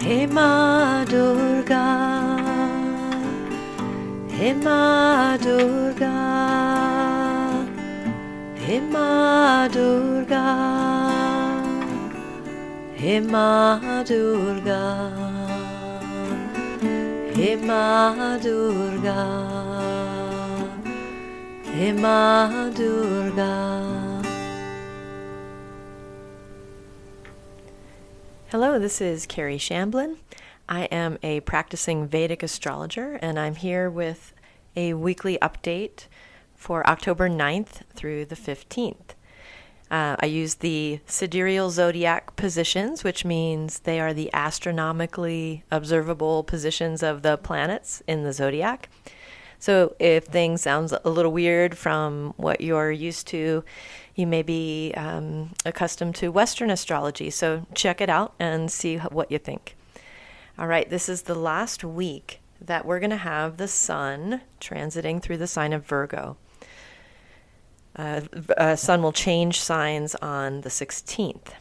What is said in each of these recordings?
हे माँ दुर्गा, हे माँ दुर्गा, हे माँ दुर्गा, हे माँ दुर्गा, हे माँ दुर्गा, हे माँ Durga. Hello, this is Kerry Shamblin. I am a practicing Vedic astrologer, and I'm here with a weekly update for October 9th through the 15th. I use the sidereal zodiac positions, which means they are the astronomically observable positions of the planets in the zodiac. So if things sound a little weird from what you're used to, you may be accustomed to Western astrology. So check it out and see what you think. All right, this is the last week that we're going to have the sun transiting through the sign of Virgo. Sun will change signs on the 16th.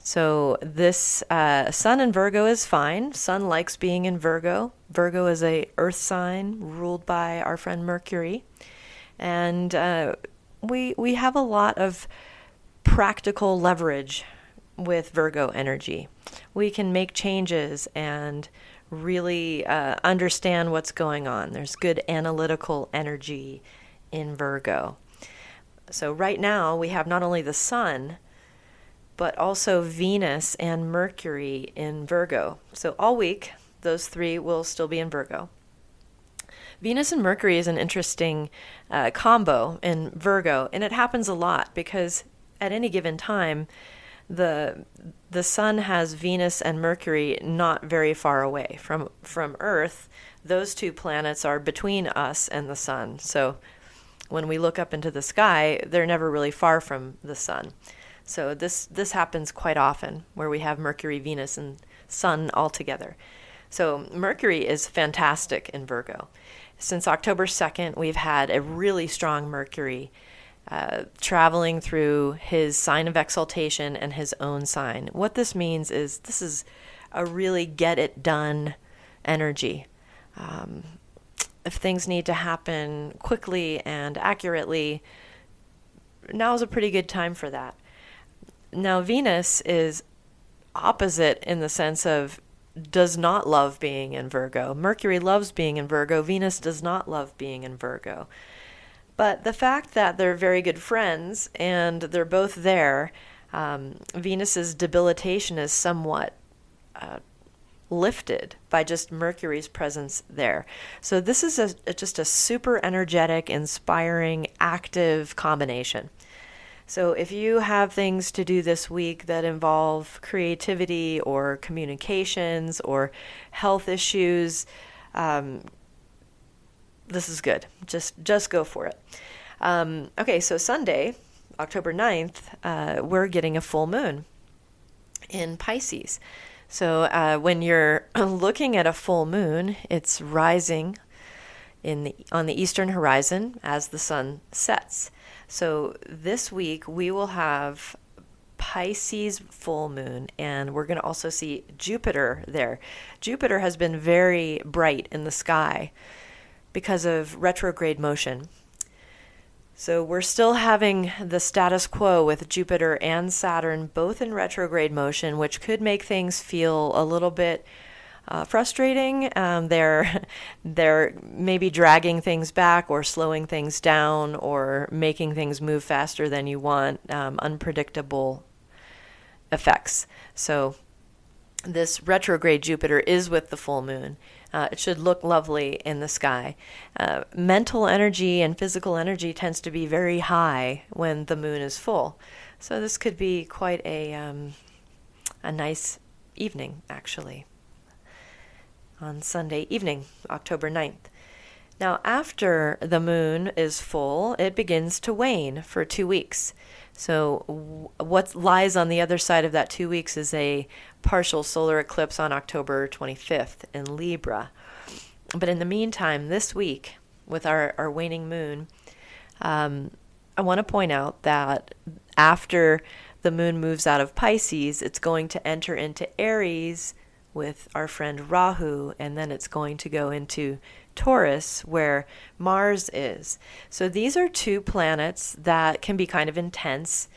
So this sun in Virgo is fine. Sun likes being in Virgo. Virgo is a earth sign ruled by our friend Mercury. And we have a lot of practical leverage with Virgo energy. We can make changes and really understand what's going on. There's good analytical energy in Virgo. So right now we have not only the sun, but also Venus and Mercury in Virgo. So all week, those three will still be in Virgo. Venus and Mercury is an interesting combo in Virgo, and it happens a lot because at any given time, the sun has Venus and Mercury not very far away from Earth. Those two planets are between us and the sun. So when we look up into the sky, they're never really far from the sun. So this happens quite often where we have Mercury, Venus, and Sun all together. So Mercury is fantastic in Virgo. Since October 2nd, we've had a really strong Mercury traveling through his sign of exaltation and his own sign. What this means is this is a really get-it-done energy. If things need to happen quickly and accurately, now is a pretty good time for that. Now, Venus is opposite in the sense of does not love being in Virgo. Mercury loves being in Virgo. Venus does not love being in Virgo. But the fact that they're very good friends and they're both there, Venus's debilitation is somewhat lifted by just Mercury's presence there. So this is just a super energetic, inspiring, active combination. So if you have things to do this week that involve creativity or communications or health issues, this is good. Just go for it. Okay, so Sunday, October 9th, we're getting a full moon in Pisces. So when you're looking at a full moon, it's rising on the eastern horizon as the sun sets. So this week we will have Pisces full moon, and we're going to also see Jupiter there. Jupiter has been very bright in the sky because of retrograde motion. So we're still having the status quo with Jupiter and Saturn both in retrograde motion, which could make things feel a little bit frustrating. They're maybe dragging things back or slowing things down or making things move faster than you want, unpredictable effects. So this retrograde Jupiter is with the full moon. It should look lovely in the sky. Mental energy and physical energy tends to be very high when the moon is full. So this could be quite a nice evening, actually, on Sunday evening, October 9th. Now, after the moon is full, it begins to wane for 2 weeks. So what lies on the other side of that 2 weeks is a partial solar eclipse on October 25th in Libra. But in the meantime, this week, with our waning moon, I want to point out that after the moon moves out of Pisces, it's going to enter into Aries with our friend Rahu, and then it's going to go into Taurus, where Mars is. So these are two planets that can be kind of intense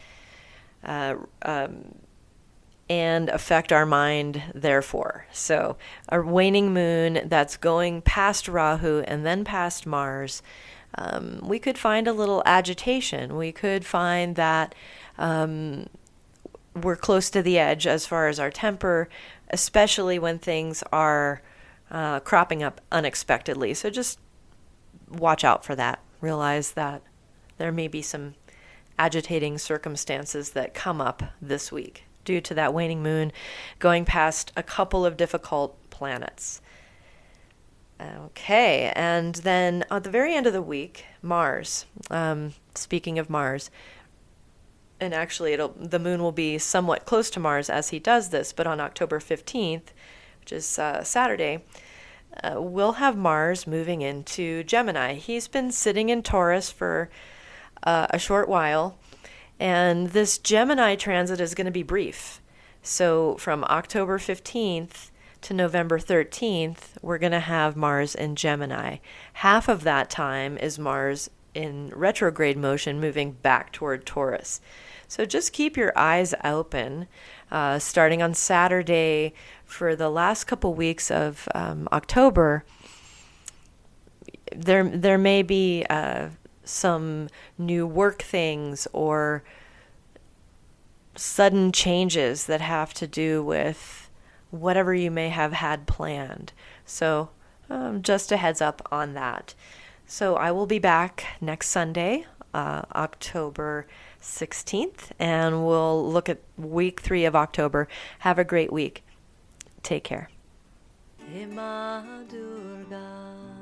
and affect our mind, therefore. So a waning moon that's going past Rahu and then past Mars, we could find a little agitation. We could find that we're close to the edge as far as our temper, especially when things are cropping up unexpectedly. So just watch out for that. Realize that there may be some agitating circumstances that come up this week due to that waning moon going past a couple of difficult planets. Okay, and then at the very end of the week, Mars. Speaking of Mars, and actually the moon will be somewhat close to Mars as he does this, but on October 15th, which is Saturday, we'll have Mars moving into Gemini. He's been sitting in Taurus for a short while, and this Gemini transit is going to be brief. So from October 15th to November 13th, we're going to have Mars in Gemini. Half of that time is Mars in retrograde motion moving back toward Taurus. So just keep your eyes open starting on Saturday for the last couple weeks of October. There may be some new work things or sudden changes that have to do with whatever you may have had planned. So just a heads up on that. So I will be back next Sunday, October 16th, and we'll look at week 3 of October. Have a great week. Take care. Durga.